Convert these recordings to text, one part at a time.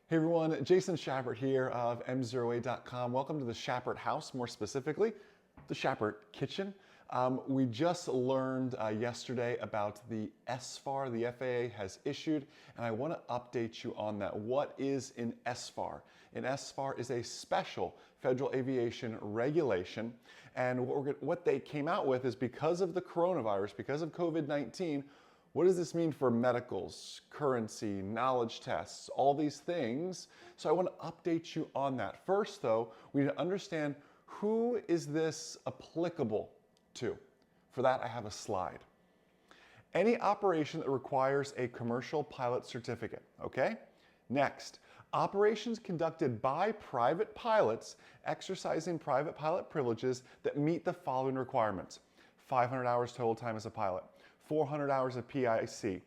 Hey everyone, Jason Schappert here of MzeroA.com. Welcome to the Schappert House, more specifically, the Schappert Kitchen. We just learned yesterday about the SFAR the FAA has issued, and I want to update you on that. What is an SFAR? An SFAR is a special federal aviation regulation, and what they came out with is because of the coronavirus, because of COVID-19, what does this mean for medicals, currency, knowledge tests, all these things? So I want to update you on that. First though, we need to understand who is this applicable to. For that, I have a slide. Any operation that requires a commercial pilot certificate, okay? Next, operations conducted by private pilots exercising private pilot privileges that meet the following requirements. 500 hours total time as a pilot. 400 hours of PIC.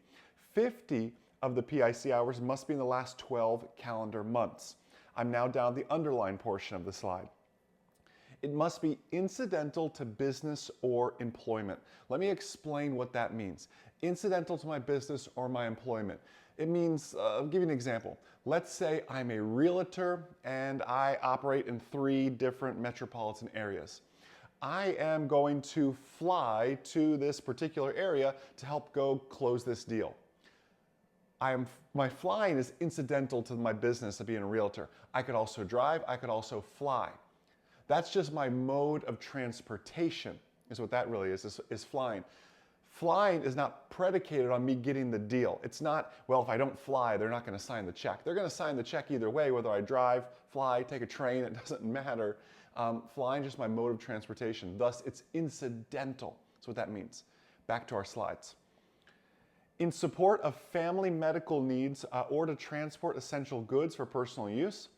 50 of the PIC hours must be in the last 12 calendar months. I'm now down the underlined portion of the slide. It must be incidental to business or employment. Let me explain what that means. Incidental to my business or my employment. It means, I'll give you an example. Let's say I'm a realtor and I operate in 3 different metropolitan areas. I am going to fly to this particular area to help go close this deal. My flying is incidental to my business of being a realtor. I could also drive, I could also fly. That's just my mode of transportation, is what that really is flying. Flying is not predicated on me getting the deal. It's not, well, if I don't fly, they're not going to sign the check. They're going to sign the check either way, whether I drive, fly, take a train, it doesn't matter. Flying is just my mode of transportation. Thus, it's incidental. That's what that means. Back to our slides. In support of family medical needs or to transport essential goods for personal use,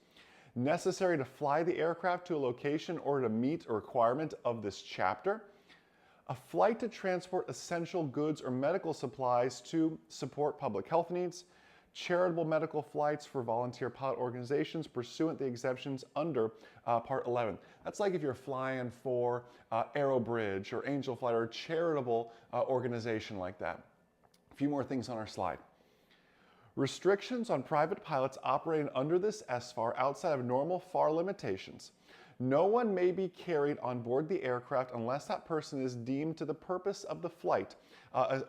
necessary to fly the aircraft to a location or to meet a requirement of this chapter, a flight to transport essential goods or medical supplies to support public health needs, charitable medical flights for volunteer pilot organizations pursuant to the exemptions under Part 11. That's like if you're flying for Aerobridge or Angel Flight or a charitable organization like that. A few more things on our slide. Restrictions on private pilots operating under this SFAR outside of normal FAR limitations. No one may be carried on board the aircraft unless that person is deemed to the purpose of the flight,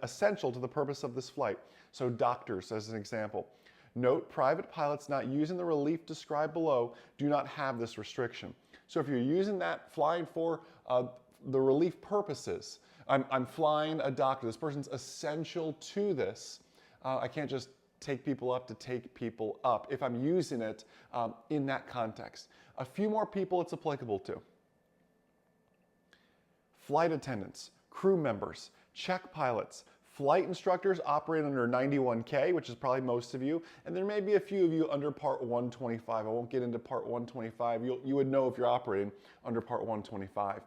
essential to the purpose of this flight. So doctors, as an example. Note, private pilots not using the relief described below do not have this restriction. So if you're using that flying for the relief purposes, I'm flying a doctor, this person's essential to this, I can't just take people up to take people up if I'm using it in that context. A few more people it's applicable to. Flight attendants, crew members, check pilots, flight instructors operating under 91K, which is probably most of you, and there may be a few of you under Part 125. I won't get into Part 125. You would know if you're operating under Part 125.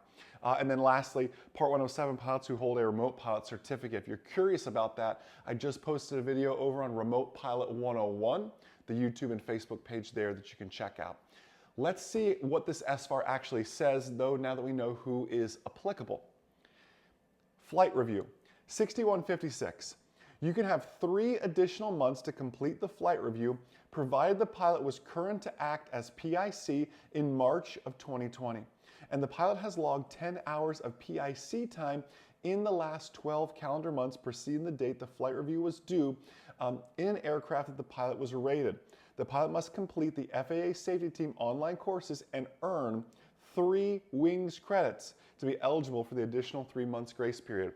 And then lastly, Part 107 pilots who hold a remote pilot certificate. If you're curious about that, I just posted a video over on Remote Pilot 101, the YouTube and Facebook page there that you can check out. Let's see what this SFAR actually says, though, now that we know who is applicable. Flight review. 6156. You can have 3 additional months to complete the flight review, provided the pilot was current to act as PIC in March of 2020, and the pilot has logged 10 hours of PIC time in the last 12 calendar months preceding the date the flight review was due in an aircraft that the pilot was rated. The pilot must complete the FAA Safety Team online courses and earn 3 wings credits to be eligible for the additional 3 months grace period.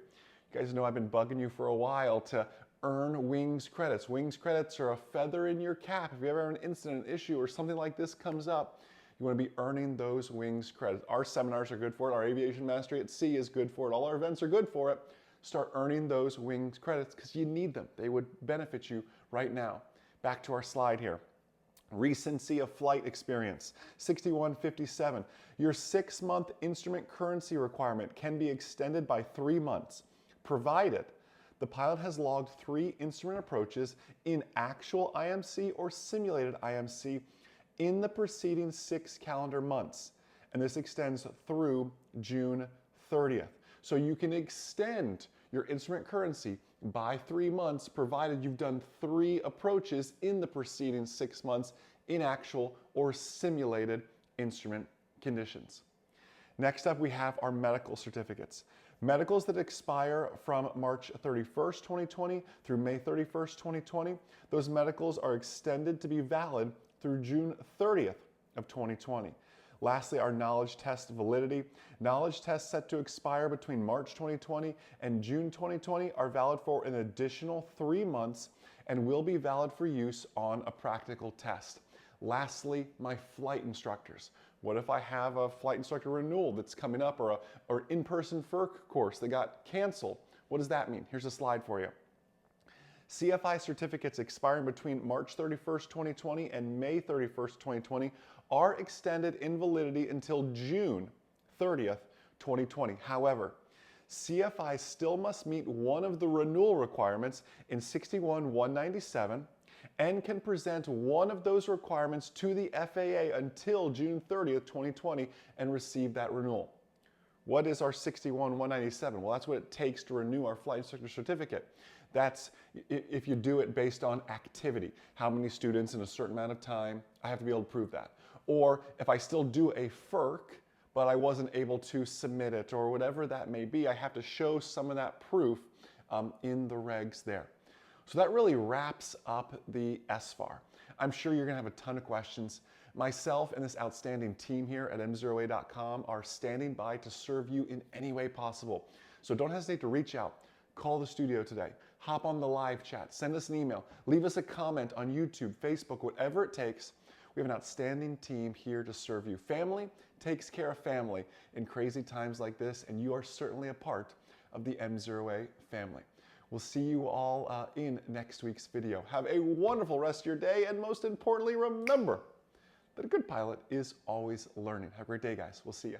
You guys know I've been bugging you for a while to earn wings credits. Wings credits are a feather in your cap. If you ever have an incident, an issue, or something like this comes up, you want to be earning those wings credits. Our seminars are good for it. Our Aviation Mastery at Sea is good for it. All our events are good for it. Start earning those wings credits because you need them. They would benefit you right now. Back to our slide here. Recency of flight experience, 6157. Your 6-month instrument currency requirement can be extended by 3 months, provided the pilot has logged 3 instrument approaches in actual IMC or simulated IMC in the preceding 6 calendar months. And this extends through June 30th. So you can extend your instrument currency by 3 months, provided you've done 3 approaches in the preceding 6 months in actual or simulated instrument conditions. Next up, we have our medical certificates. Medicals that expire from March 31st, 2020 through May 31st, 2020, those medicals are extended to be valid through June 30th of 2020. Lastly, our knowledge test validity. Knowledge tests set to expire between March 2020 and June 2020 are valid for an additional 3 months and will be valid for use on a practical test. Lastly, my flight instructors. What if I have a flight instructor renewal that's coming up, or an in-person FERC course that got canceled? What does that mean? Here's a slide for you. CFI certificates expiring between March 31st, 2020 and May 31st, 2020 are extended in validity until June 30th, 2020. However, CFI still must meet one of the renewal requirements in 61-197 and can present one of those requirements to the FAA until June 30th, 2020 and receive that renewal. What is our 61-197? Well, that's what it takes to renew our flight instructor certificate. That's if you do it based on activity. How many students in a certain amount of time, I have to be able to prove that. Or if I still do a FERC, but I wasn't able to submit it, or whatever that may be, I have to show some of that proof in the regs there. So that really wraps up the SFAR. I'm sure you're going to have a ton of questions. Myself and this outstanding team here at MzeroA.com are standing by to serve you in any way possible. So don't hesitate to reach out. Call the studio today. Hop on the live chat. Send us an email. Leave us a comment on YouTube, Facebook, whatever it takes. We have an outstanding team here to serve you. Family takes care of family in crazy times like this, and you are certainly a part of the MzeroA family. We'll see you all in next week's video. Have a wonderful rest of your day, and most importantly, remember that a good pilot is always learning. Have a great day, guys. We'll see you.